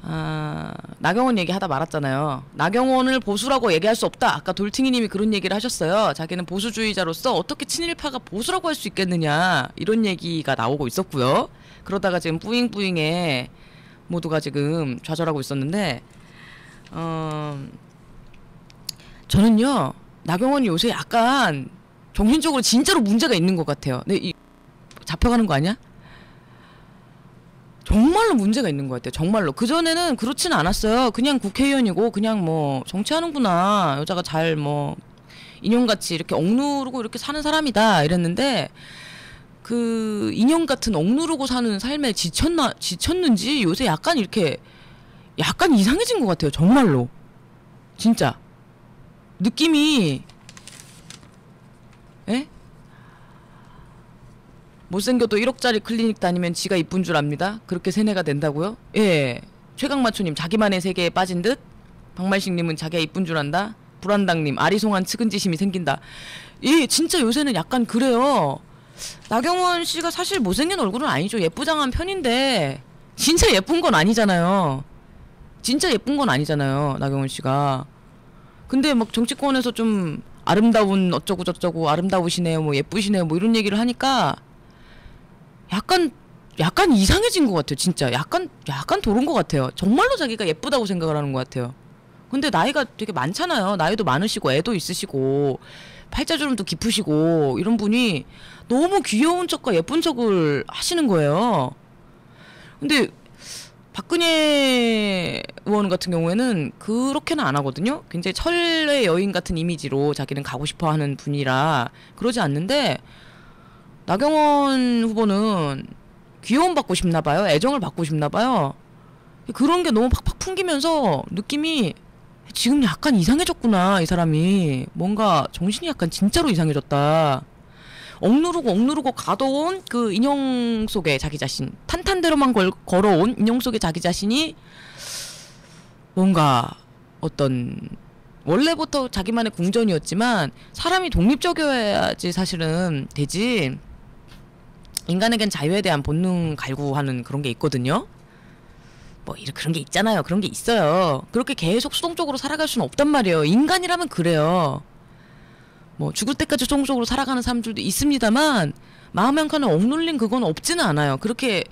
나경원 얘기하다 말았잖아요. 나경원을 보수라고 얘기할 수 없다. 아까 돌팅이님이 그런 얘기를 하셨어요. 자기는 보수주의자로서 어떻게 친일파가 보수라고 할 수 있겠느냐 이런 얘기가 나오고 있었고요. 그러다가 지금 뿌잉뿌잉에 모두가 지금 좌절하고 있었는데 저는요 나경원이 요새 약간 정신적으로 진짜로 문제가 있는 것 같아요. 네, 잡혀가는 거 아니야? 정말로 문제가 있는 것 같아요. 정말로. 그전에는 그렇지는 않았어요. 그냥 국회의원이고 그냥 뭐 정치하는구나. 여자가 잘 뭐 인형같이 이렇게 억누르고 이렇게 사는 사람이다 이랬는데 그 인형 같은 억누르고 사는 삶에 지쳤는지 요새 약간 이렇게 약간 이상해진 것 같아요. 정말로. 진짜. 느낌이 에? 못생겨도 1억짜리 클리닉 다니면 지가 이쁜 줄 압니다. 그렇게 세뇌가 된다고요? 예. 최강마초님 자기만의 세계에 빠진 듯? 박말식님은 자기가 이쁜 줄 안다? 불안당님 아리송한 측은지심이 생긴다. 예, 진짜 요새는 약간 그래요. 나경원 씨가 사실 못생긴 얼굴은 아니죠. 예쁘장한 편인데 진짜 예쁜 건 아니잖아요. 진짜 예쁜 건 아니잖아요. 나경원 씨가. 근데 막 정치권에서 좀 아름다운 어쩌고 저쩌고 아름다우시네요. 뭐 예쁘시네요. 뭐 이런 얘기를 하니까 약간 이상해진 것 같아요. 진짜 약간 도른 것 같아요. 정말로 자기가 예쁘다고 생각을 하는 것 같아요. 근데 나이가 되게 많잖아요. 나이도 많으시고 애도 있으시고 팔자주름도 깊으시고 이런 분이 너무 귀여운 척과 예쁜 척을 하시는 거예요. 근데 박근혜 의원 같은 경우에는 그렇게는 안 하거든요. 굉장히 철의 여인 같은 이미지로 자기는 가고 싶어 하는 분이라 그러지 않는데 나경원 후보는 귀여움 받고 싶나 봐요. 애정을 받고 싶나 봐요. 그런 게 너무 팍팍 풍기면서 느낌이 지금 약간 이상해졌구나. 이 사람이 뭔가 정신이 약간 진짜로 이상해졌다. 억누르고 가둬온 그 인형 속에 자기 자신 탄탄대로만 걸어온 인형 속에 자기 자신이 뭔가 어떤 원래부터 자기만의 궁전이었지만 사람이 독립적이어야지 사실은 되지. 인간에겐 자유에 대한 본능 갈구하는 그런 게 있거든요. 뭐 그런 게 있잖아요. 그런 게 있어요. 그렇게 계속 수동적으로 살아갈 수는 없단 말이에요. 인간이라면 그래요. 뭐 죽을 때까지 수동적으로 살아가는 사람들도 있습니다만 마음 한 칸에 억눌린 그건 없지는 않아요. 그렇게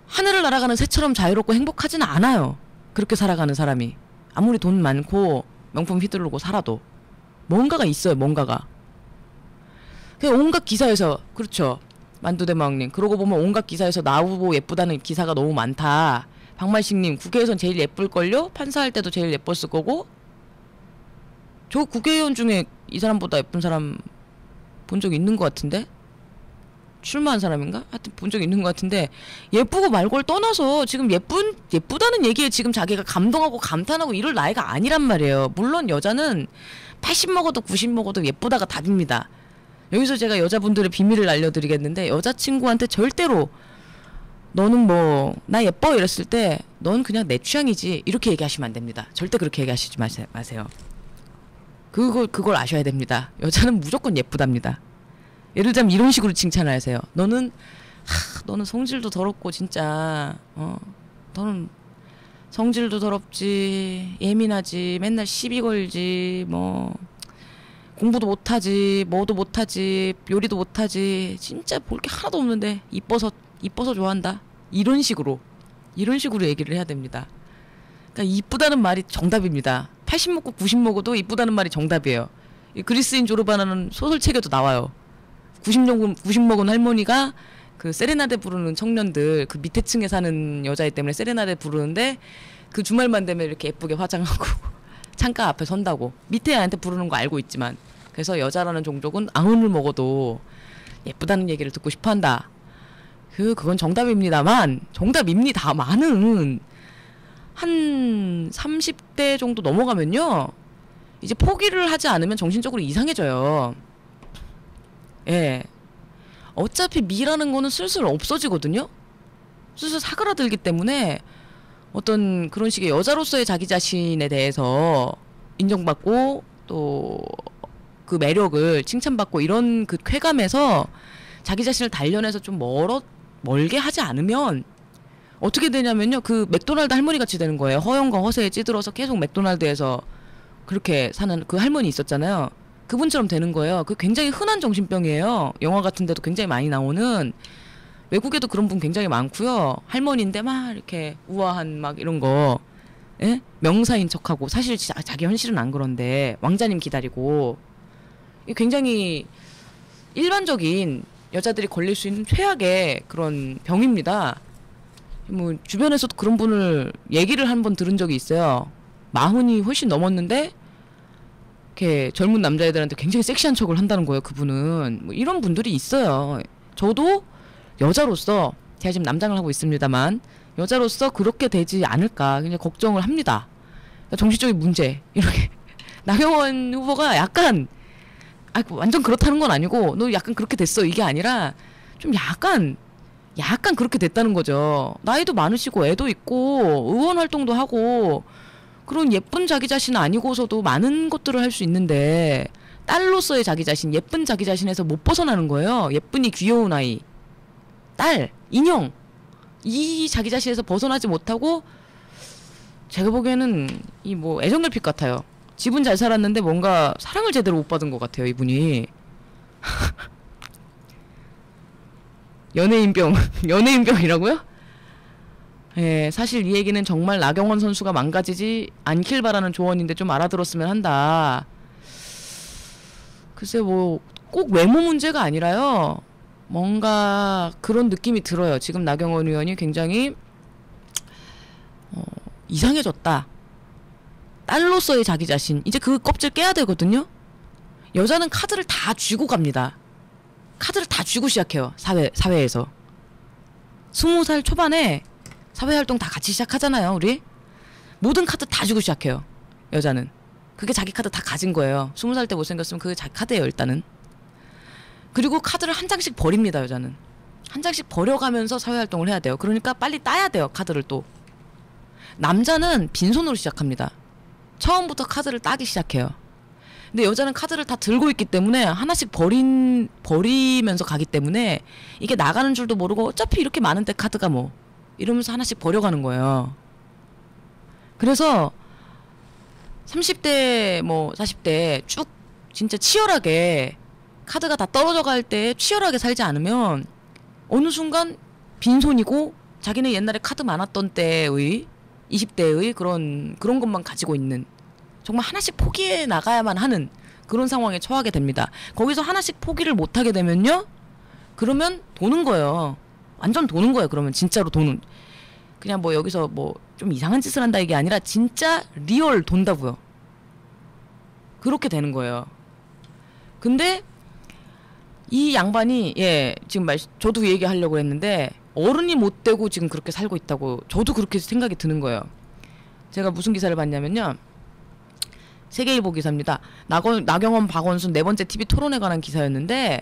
하늘을 날아가는 새처럼 자유롭고 행복하지는 않아요. 그렇게 살아가는 사람이 아무리 돈 많고 명품 휘두르고 살아도 뭔가가 있어요. 뭔가가. 그냥 온갖 기사에서 그렇죠. 만두대마왕님 그러고 보면 온갖 기사에서 나후보 예쁘다는 기사가 너무 많다. 박말식님 국회에선 제일 예쁠걸요? 판사할 때도 제일 예뻤을 거고. 저 국회의원 중에 이 사람보다 예쁜 사람 본 적 있는 것 같은데? 출마한 사람인가? 하여튼 본 적 있는 것 같은데 예쁘고 말고를 떠나서 지금 예쁘다는 얘기에 지금 자기가 감동하고 감탄하고 이럴 나이가 아니란 말이에요. 물론 여자는 80 먹어도 90 먹어도 예쁘다가 답입니다. 여기서 제가 여자분들의 비밀을 알려드리겠는데 여자친구한테 절대로 너는 뭐 나 예뻐 이랬을 때 넌 그냥 내 취향이지 이렇게 얘기하시면 안 됩니다. 절대 그렇게 얘기하시지 마세요. 그걸 아셔야 됩니다. 여자는 무조건 예쁘답니다. 예를 들자면 이런 식으로 칭찬을 하세요. 너는 성질도 더럽고 진짜 너는 성질도 더럽지 예민하지 맨날 시비 걸지 뭐 공부도 못하지 뭐도 못하지 요리도 못하지 진짜 볼 게 하나도 없는데 이뻐서 좋아한다. 이런 식으로 얘기를 해야 됩니다. 그러니까 이쁘다는 말이 정답입니다. 80 먹고 90 먹어도 이쁘다는 말이 정답이에요. 이 그리스인 조르바나는 소설책에도 나와요. 90 먹은 할머니가 그 세레나데 부르는 청년들 그 밑에 층에 사는 여자애 때문에 세레나데 부르는데 그 주말만 되면 이렇게 예쁘게 화장하고 창가 앞에 선다고. 밑에 애한테 부르는 거 알고 있지만 그래서 여자라는 종족은 아흔을 먹어도 예쁘다는 얘기를 듣고 싶어한다. 그건 정답입니다만은 한 30대 정도 넘어가면요 이제 포기를 하지 않으면 정신적으로 이상해져요. 예. 어차피 미라는 거는 슬슬 없어지거든요. 슬슬 사그라들기 때문에 어떤 그런 식의 여자로서의 자기 자신에 대해서 인정받고 또 그 매력을 칭찬받고 이런 그 쾌감에서 자기 자신을 단련해서 좀 멀게 하지 않으면 어떻게 되냐면요. 그 맥도날드 할머니 같이 되는 거예요. 허영과 허세에 찌들어서 계속 맥도날드에서 그렇게 사는 그 할머니 있었잖아요. 그분처럼 되는 거예요. 그 굉장히 흔한 정신병이에요. 영화 같은 데도 굉장히 많이 나오는, 외국에도 그런 분 굉장히 많고요. 할머니인데 막 이렇게 우아한 막 이런 거, 예? 명사인 척하고 사실 자기 현실은 안 그런데 왕자님 기다리고, 굉장히 일반적인 여자들이 걸릴 수 있는 최악의 그런 병입니다. 뭐 주변에서도 그런 분을 얘기를 한 번 들은 적이 있어요. 40이 훨씬 넘었는데 이렇게 젊은 남자애들한테 굉장히 섹시한 척을 한다는 거예요. 그분은 뭐 이런 분들이 있어요. 저도 여자로서, 제가 지금 남장을 하고 있습니다만 여자로서 그렇게 되지 않을까 굉장히 걱정을 합니다. 정신적인 문제 이렇게 나경원 후보가 약간 완전 그렇다는 건 아니고 너 약간 그렇게 됐어 이게 아니라 좀 약간 그렇게 됐다는 거죠. 나이도 많으시고 애도 있고 의원 활동도 하고 그런 예쁜 자기 자신 아니고서도 많은 것들을 할 수 있는데 딸로서의 자기 자신, 예쁜 자기 자신에서 못 벗어나는 거예요. 예쁜이 귀여운 아이, 딸, 인형, 이 자기 자신에서 벗어나지 못하고, 제가 보기에는 이 뭐 애정결핍 같아요. 집은 잘 살았는데 뭔가 사랑을 제대로 못 받은 것 같아요, 이분이. 연예인병이라고요? 예, 사실 이 얘기는 정말 나경원 선수가 망가지지 않길 바라는 조언인데 좀 알아들었으면 한다. 글쎄 뭐 꼭 외모 문제가 아니라요. 뭔가 그런 느낌이 들어요. 지금 나경원 의원이 굉장히 이상해졌다. 딸로서의 자기 자신. 이제 그 껍질 깨야 되거든요. 여자는 카드를 다 쥐고 갑니다. 카드를 다 쥐고 시작해요. 사회에서. 20살 초반에 사회활동 다 같이 시작하잖아요, 우리. 모든 카드 다 쥐고 시작해요, 여자는. 그게 자기 카드 다 가진 거예요. 20살 때 못생겼으면 그게 자기 카드예요, 일단은. 그리고 카드를 한 장씩 버립니다, 여자는. 한 장씩 버려가면서 사회활동을 해야 돼요. 그러니까 빨리 따야 돼요, 카드를 또. 남자는 빈손으로 시작합니다. 처음부터 카드를 따기 시작해요. 근데 여자는 카드를 다 들고 있기 때문에 하나씩 버리면서 가기 때문에 이게 나가는 줄도 모르고 어차피 이렇게 많은데 카드가 뭐 이러면서 하나씩 버려가는 거예요. 그래서 30대 뭐 40대 쭉 진짜 치열하게 카드가 다 떨어져 갈 때 치열하게 살지 않으면 어느 순간 빈손이고 자기는 옛날에 카드 많았던 때의 20대의 그런 것만 가지고 있는, 정말 하나씩 포기해 나가야만 하는 그런 상황에 처하게 됩니다. 거기서 하나씩 포기를 못하게 되면요, 그러면 도는 거예요. 완전 도는 거예요. 그러면 진짜로 도는, 그냥 뭐 여기서 뭐 좀 이상한 짓을 한다 이게 아니라 진짜 리얼 돈다고요. 그렇게 되는 거예요. 근데 이 양반이, 예, 지금 저도 얘기하려고 했는데 어른이 못 되고 지금 그렇게 살고 있다고 저도 그렇게 생각이 드는 거예요. 제가 무슨 기사를 봤냐면요, 세계일보 기사입니다. 나경원 박원순 네 번째 TV 토론에 관한 기사였는데,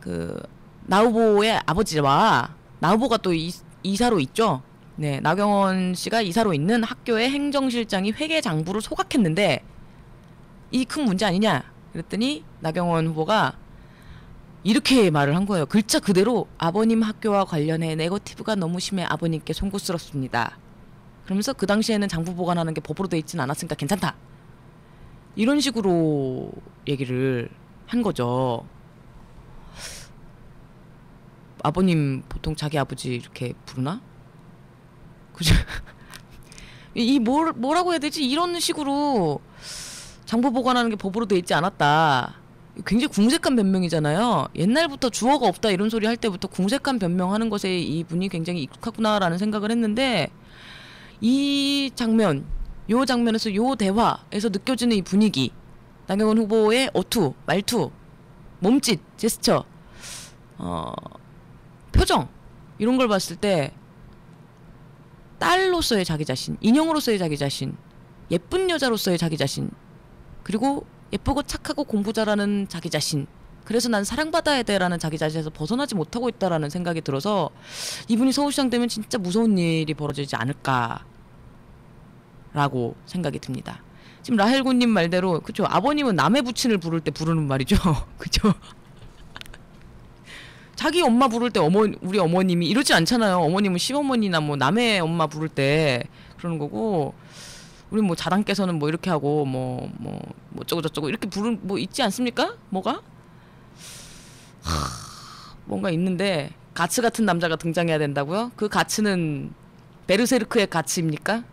그 나 후보의 아버지와 나 후보가 또 이사로 있죠. 네, 나경원 씨가 이사로 있는 학교의 행정실장이 회계 장부를 소각했는데 이 큰 문제 아니냐 그랬더니 나경원 후보가 이렇게 말을 한 거예요. 글자 그대로 아버님 학교와 관련해 네거티브가 너무 심해 아버님께 송구스럽습니다. 그러면서 그 당시에는 장부 보관하는 게 법으로 돼 있진 않았으니까 괜찮다. 이런 식으로 얘기를 한 거죠. 아버님 보통 자기 아버지 이렇게 부르나? 그죠? 뭐라고 해야 되지? 이런 식으로 장부 보관하는 게 법으로 돼 있지 않았다. 굉장히 궁색한 변명이잖아요. 옛날부터 주어가 없다 이런 소리 할 때부터 궁색한 변명하는 것에 이분이 굉장히 익숙하구나라는 생각을 했는데, 이 장면, 요 장면에서 요 대화에서 느껴지는 이 분위기, 나경원 후보의 어투, 말투, 몸짓, 제스처, 표정, 이런 걸 봤을 때 딸로서의 자기 자신, 인형으로서의 자기 자신, 예쁜 여자로서의 자기 자신, 그리고 예쁘고 착하고 공부 잘하는 자기 자신, 그래서 난 사랑받아야 돼라는 자기 자신에서 벗어나지 못하고 있다라는 생각이 들어서 이분이 서울시장 되면 진짜 무서운 일이 벌어지지 않을까라고 생각이 듭니다. 지금 라헬군님 말대로 그쵸, 아버님은 남의 부친을 부를 때 부르는 말이죠. 그쵸? 자기 엄마 부를 때 우리 어머님이 이러지 않잖아요. 어머님은 시어머니나 뭐 남의 엄마 부를 때 그러는 거고, 우리 뭐 자당께서는 뭐 이렇게 하고 뭐 어쩌고 저쩌고 이렇게 부른 뭐 있지 않습니까? 뭐가? 뭔가 있는데 가츠 같은 남자가 등장해야 된다고요? 그 가츠는 베르세르크의 가츠입니까?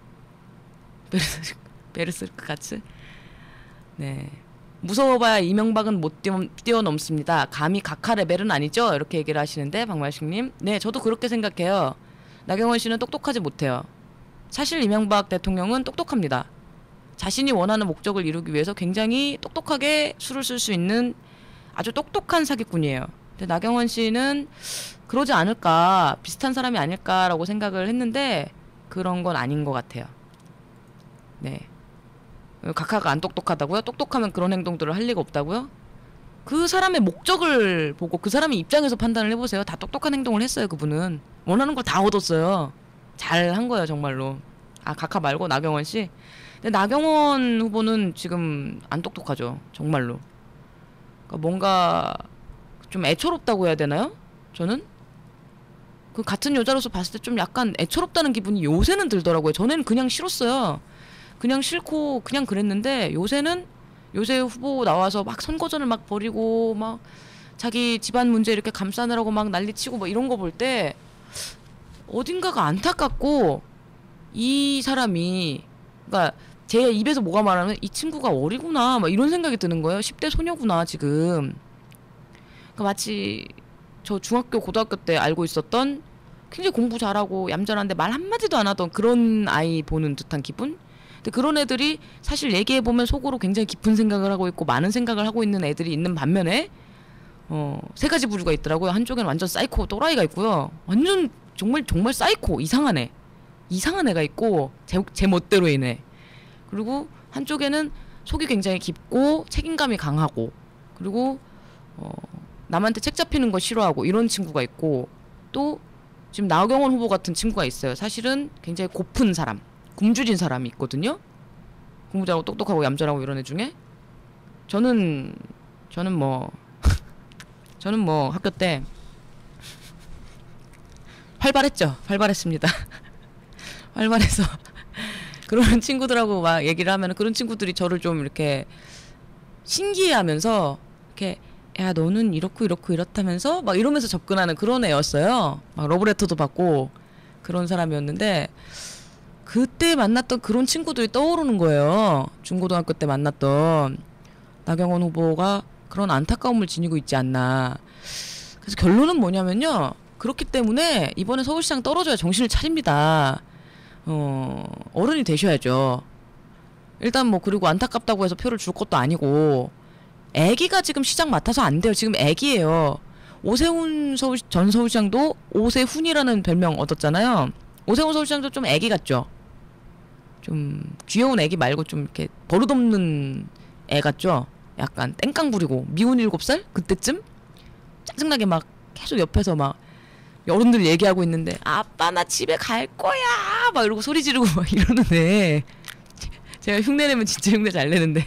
베르세르크 가츠? 네. 무서워봐야 이명박은 못 뛰어넘습니다. 감히 각하 레벨은 아니죠? 이렇게 얘기를 하시는데, 박만식님. 네, 저도 그렇게 생각해요. 나경원 씨는 똑똑하지 못해요. 사실 이명박 대통령은 똑똑합니다. 자신이 원하는 목적을 이루기 위해서 굉장히 똑똑하게 수를 쓸 수 있는 아주 똑똑한 사기꾼이에요. 근데 나경원 씨는 그러지 않을까, 비슷한 사람이 아닐까라고 생각을 했는데 그런 건 아닌 것 같아요. 네. 각하가 안 똑똑하다고요? 똑똑하면 그런 행동들을 할 리가 없다고요? 그 사람의 목적을 보고 그 사람의 입장에서 판단을 해보세요. 다 똑똑한 행동을 했어요. 그분은 원하는 걸 다 얻었어요. 잘 한 거예요, 정말로. 아, 각하 말고 나경원 씨? 근데 나경원 후보는 지금 안 똑똑하죠, 정말로. 그러니까 뭔가 좀 애처롭다고 해야 되나요? 저는 그 같은 여자로서 봤을 때 좀 약간 애처롭다는 기분이 요새는 들더라고요. 전에는 그냥 싫었어요. 그냥 싫고 그냥 그랬는데, 요새 후보 나와서 막 선거전을 막 벌이고 막 자기 집안 문제 이렇게 감싸느라고 막 난리치고 막 이런 거 볼 때 어딘가가 안타깝고, 이 사람이, 그러니까 제 입에서 뭐가 말하면 이 친구가 어리구나 막 이런 생각이 드는 거예요. 10대 소녀구나 지금. 그러니까 마치 저 중학교 고등학교 때 알고 있었던 굉장히 공부 잘하고 얌전한데 말 한마디도 안 하던 그런 아이 보는 듯한 기분? 근데 그런 애들이 사실 얘기해보면 속으로 굉장히 깊은 생각을 하고 있고 많은 생각을 하고 있는 애들이 있는 반면에 세 가지 부류가 있더라고요. 한쪽에는 완전 사이코 또라이가 있고요. 완전 정말 사이코 이상한 애가 있고 제 멋대로인 애. 그리고 한쪽에는 속이 굉장히 깊고 책임감이 강하고, 그리고 남한테 책 잡히는 거 싫어하고 이런 친구가 있고, 또 지금 나경원 후보 같은 친구가 있어요. 사실은 굉장히 고픈 사람, 굶주린 사람이 있거든요. 공부 잘하고 똑똑하고 얌전하고 이런 애 중에 저는 뭐 학교 때 활발했습니다. 활발해서 그런 친구들하고 막 얘기를 하면 그런 친구들이 저를 좀 이렇게 신기해하면서 이렇게, 야 너는 이렇고 이렇다면서 막 이러면서 접근하는 그런 애였어요. 막 러브레터도 받고 그런 사람이었는데, 그때 만났던 그런 친구들이 떠오르는 거예요. 중고등학교 때 만났던. 나경원 후보가 그런 안타까움을 지니고 있지 않나. 그래서 결론은 뭐냐면요, 그렇기 때문에 이번에 서울시장 떨어져야 정신을 차립니다. 어른이 되셔야죠. 일단 뭐, 그리고 안타깝다고 해서 표를 줄 것도 아니고, 애기가 지금 시장 맡아서 안 돼요. 지금 애기예요. 오세훈 전 서울시장도 오세훈이라는 별명 얻었잖아요. 오세훈 서울시장도 좀 애기 같죠? 좀 귀여운 애기 말고 좀 이렇게 버릇없는 애 같죠? 약간 땡깡 부리고 미운 7살? 그때쯤? 짜증나게 막 계속 옆에서 막 어른들 얘기하고 있는데, 아빠 나 집에 갈 거야 막 이러고 소리 지르고 막 이러는 애. 제가 흉내내면 진짜 흉내 잘 내는데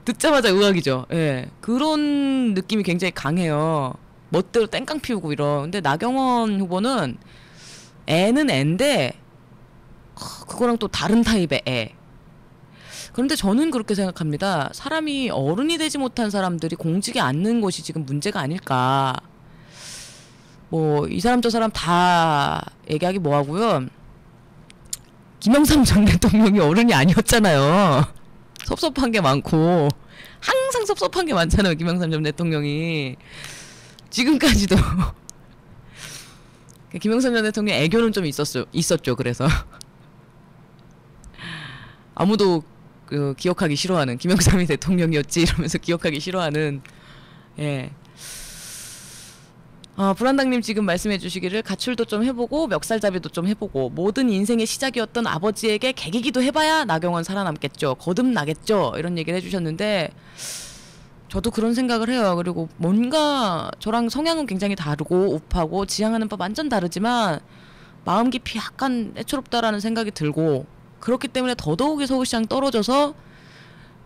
듣자마자 의학이죠. 예. 그런 느낌이 굉장히 강해요. 멋대로 땡깡 피우고 이런. 근데 나경원 후보는 애는 애인데 그거랑 또 다른 타입의 애. 그런데 저는 그렇게 생각합니다. 사람이 어른이 되지 못한 사람들이 공직에 앉는 것이 지금 문제가 아닐까. 뭐 이 사람 저 사람 다 얘기하기 뭐하고요. 김영삼 전 대통령이 어른이 아니었잖아요. 섭섭한 게 많고 항상 섭섭한 게 많잖아요. 김영삼 전 대통령이 지금까지도. 김영삼 전 대통령 애교는 좀 있었죠. 그래서 아무도 기억하기 싫어하는, 김영삼이 대통령이었지 이러면서 기억하기 싫어하는. 예. 불안당님 지금 말씀해 주시기를 가출도 좀 해보고 멱살잡이도 좀 해보고 모든 인생의 시작이었던 아버지에게 개기기도 해봐야 나경원 살아남겠죠. 거듭나겠죠. 이런 얘기를 해주셨는데 저도 그런 생각을 해요. 그리고 뭔가 저랑 성향은 굉장히 다르고 웁하고 지향하는 바 완전 다르지만 마음 깊이 약간 애처롭다라는 생각이 들고, 그렇기 때문에 더더욱이 서울시장 떨어져서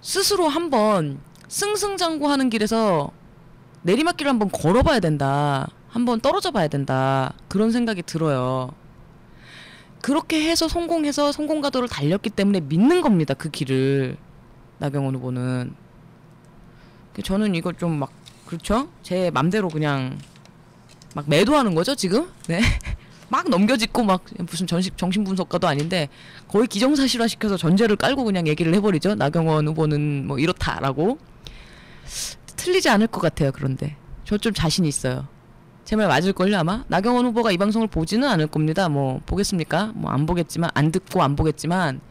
스스로 한번 승승장구하는 길에서 내리막길을 한번 걸어봐야 된다. 한번 떨어져 봐야 된다. 그런 생각이 들어요. 그렇게 해서 성공해서 성공가도를 달렸기 때문에 믿는 겁니다. 그 길을. 나경원 후보는. 저는 이거 좀 막 그렇죠? 제 맘대로 그냥 막 매도하는 거죠 지금? 네. 막 넘겨짚고 막 무슨 정신분석가도 아닌데 거의 기정사실화 시켜서 전제를 깔고 그냥 얘기를 해버리죠. 나경원 후보는 뭐 이렇다라고. 틀리지 않을 것 같아요. 그런데 저 좀 자신 있어요. 제 말 맞을걸요 아마? 나경원 후보가 이 방송을 보지는 않을 겁니다. 뭐 보겠습니까? 뭐 안 보겠지만, 안 듣고 안 보겠지만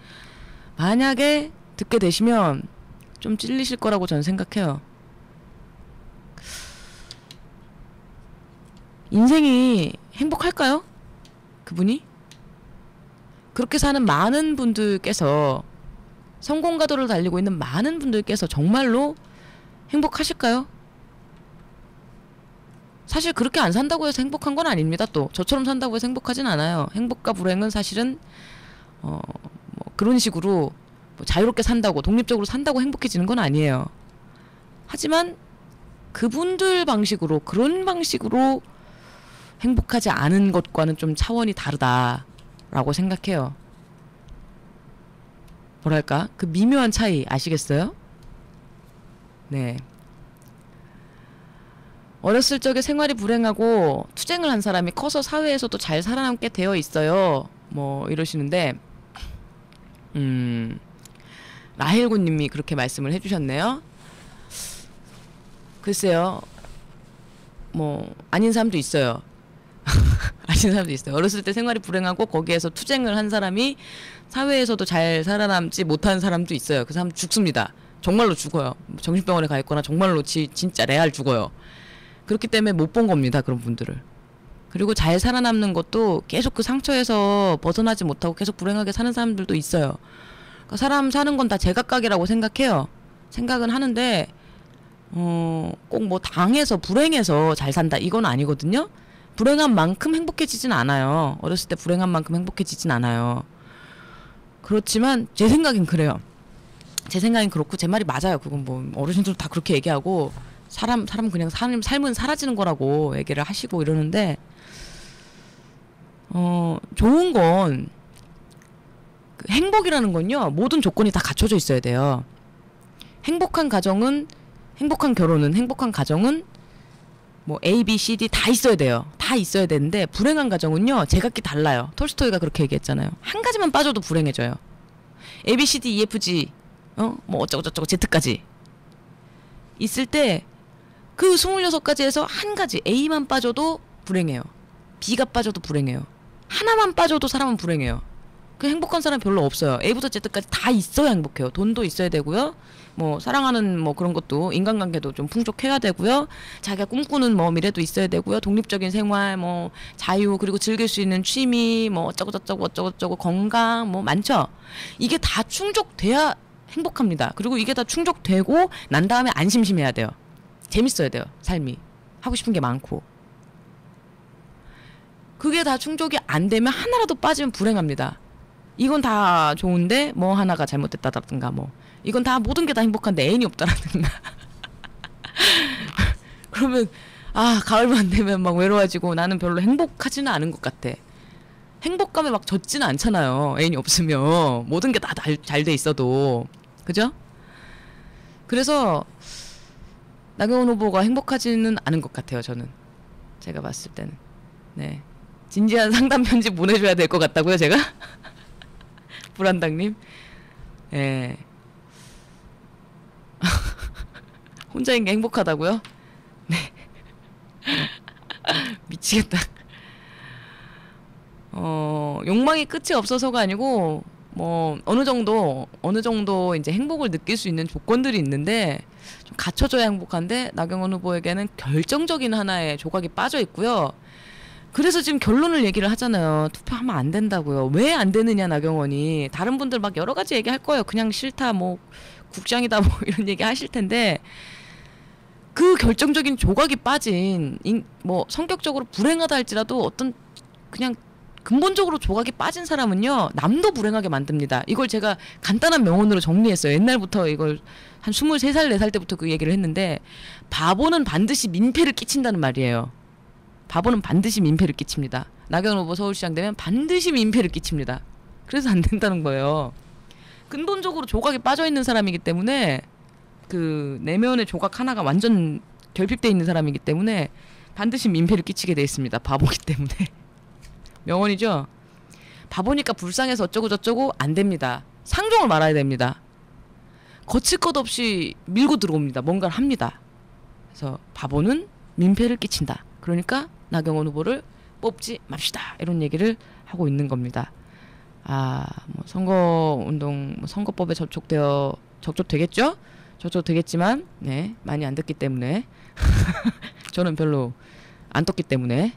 만약에 듣게 되시면 좀 찔리실 거라고 저는 생각해요. 인생이 행복할까요? 그분이? 그렇게 사는 많은 분들께서, 성공가도를 달리고 있는 많은 분들께서 정말로 행복하실까요? 사실 그렇게 안 산다고 해서 행복한 건 아닙니다. 또 저처럼 산다고 해서 행복하진 않아요. 행복과 불행은 사실은 뭐 그런 식으로 뭐 자유롭게 산다고, 독립적으로 산다고 행복해지는 건 아니에요. 하지만 그분들 방식으로, 그런 방식으로 행복하지 않은 것과는 좀 차원이 다르다라고 생각해요. 뭐랄까? 그 미묘한 차이 아시겠어요? 네. 어렸을 적에 생활이 불행하고 투쟁을 한 사람이 커서 사회에서도 잘 살아남게 되어 있어요. 뭐 이러시는데 라헬고님이 그렇게 말씀을 해주셨네요. 글쎄요. 뭐 아닌 사람도 있어요. 아닌 사람도 있어요. 어렸을 때 생활이 불행하고 거기에서 투쟁을 한 사람이 사회에서도 잘 살아남지 못한 사람도 있어요. 그 사람 죽습니다. 정말로 죽어요. 정신병원에 가 있거나 정말로 진짜 레알 죽어요. 그렇기 때문에 못 본 겁니다. 그런 분들을. 그리고 잘 살아남는 것도 계속 그 상처에서 벗어나지 못하고 계속 불행하게 사는 사람들도 있어요. 그러니까 사람 사는 건 다 제각각이라고 생각해요. 생각은 하는데 꼭 뭐 당해서 불행해서 잘 산다 이건 아니거든요. 불행한 만큼 행복해지진 않아요. 어렸을 때 불행한 만큼 행복해지진 않아요. 그렇지만 제 생각엔 그래요. 제 생각엔 그렇고 제 말이 맞아요. 그건 뭐 어르신들 다 그렇게 얘기하고 사람 그냥 삶은 사라지는 거라고 얘기를 하시고 이러는데 좋은 건 그 행복이라는 건요. 모든 조건이 다 갖춰져 있어야 돼요. 행복한 가정은, 행복한 결혼은, 행복한 가정은 뭐 A, B, C, D 다 있어야 돼요. 다 있어야 되는데 불행한 가정은요. 제각기 달라요. 톨스토이가 그렇게 얘기했잖아요. 한 가지만 빠져도 불행해져요. A, B, C, D, E, F, G 뭐 어쩌고저쩌고 Z까지 있을 때 그 26가지에서 한 가지 A만 빠져도 불행해요. B가 빠져도 불행해요. 하나만 빠져도 사람은 불행해요. 그 행복한 사람 별로 없어요. A부터 Z까지 다 있어야 행복해요. 돈도 있어야 되고요. 뭐 사랑하는 뭐 그런 것도, 인간관계도 좀 풍족해야 되고요. 자기가 꿈꾸는 뭐 미래도 있어야 되고요. 독립적인 생활, 뭐 자유, 그리고 즐길 수 있는 취미, 뭐 어쩌고저쩌고 건강 뭐 많죠. 이게 다 충족돼야 행복합니다. 그리고 이게 다 충족되고 난 다음에 안 심심해야 돼요. 재밌어야 돼요. 삶이. 하고 싶은 게 많고. 그게 다 충족이 안 되면 하나라도 빠지면 불행합니다. 이건 다 좋은데 뭐 하나가 잘못됐다든가 뭐 이건 다 모든 게 다 행복한데 애인이 없다라든가 그러면 가을만 되면 막 외로워지고 나는 별로 행복하지는 않은 것 같아. 행복감에 막 젖지는 않잖아요. 애인이 없으면 모든 게 다 잘 돼 있어도. 그죠? 그래서 나경원 후보가 행복하지는 않은 것 같아요. 저는 제가 봤을 때는. 네. 진지한 상담 편지 보내줘야 될 것 같다고요 제가? 불안당님. 예. 혼자인 게 행복하다고요? 네. 미치겠다. 욕망이 끝이 없어서가 아니고 뭐 어느 정도 이제 행복을 느낄 수 있는 조건들이 있는데 좀 갖춰져야 행복한데 나경원 후보에게는 결정적인 하나의 조각이 빠져 있고요. 그래서 지금 결론을 얘기를 하잖아요. 투표하면 안 된다고요. 왜 안 되느냐 나경원이. 다른 분들 막 여러 가지 얘기할 거예요. 그냥 싫다 뭐 국장이다 뭐 이런 얘기 하실 텐데 그 결정적인 조각이 빠진 뭐 성격적으로 불행하다 할지라도 어떤 그냥 근본적으로 조각이 빠진 사람은요 남도 불행하게 만듭니다. 이걸 제가 간단한 명언으로 정리했어요. 옛날부터 이걸 한 23살 4살 때부터 그 얘기를 했는데, 바보는 반드시 민폐를 끼친다는 말이에요. 바보는 반드시 민폐를 끼칩니다. 나경원 후보 서울시장 되면 반드시 민폐를 끼칩니다. 그래서 안 된다는 거예요. 근본적으로 조각이 빠져있는 사람이기 때문에, 그 내면의 조각 하나가 완전 결핍되어 있는 사람이기 때문에 반드시 민폐를 끼치게 돼 있습니다. 바보기 때문에. 명언이죠. 바보니까 불쌍해서 어쩌고 저쩌고 안 됩니다. 상종을 말아야 됩니다. 거칠 것 없이 밀고 들어옵니다. 뭔가를 합니다. 그래서 바보는 민폐를 끼친다. 그러니까 나경원 후보를 뽑지 맙시다. 이런 얘기를 하고 있는 겁니다. 뭐 선거운동, 뭐 선거법에 적조되겠죠? 적조되겠지만, 네, 많이 안 듣기 때문에. 저는 별로 안 떴기 때문에.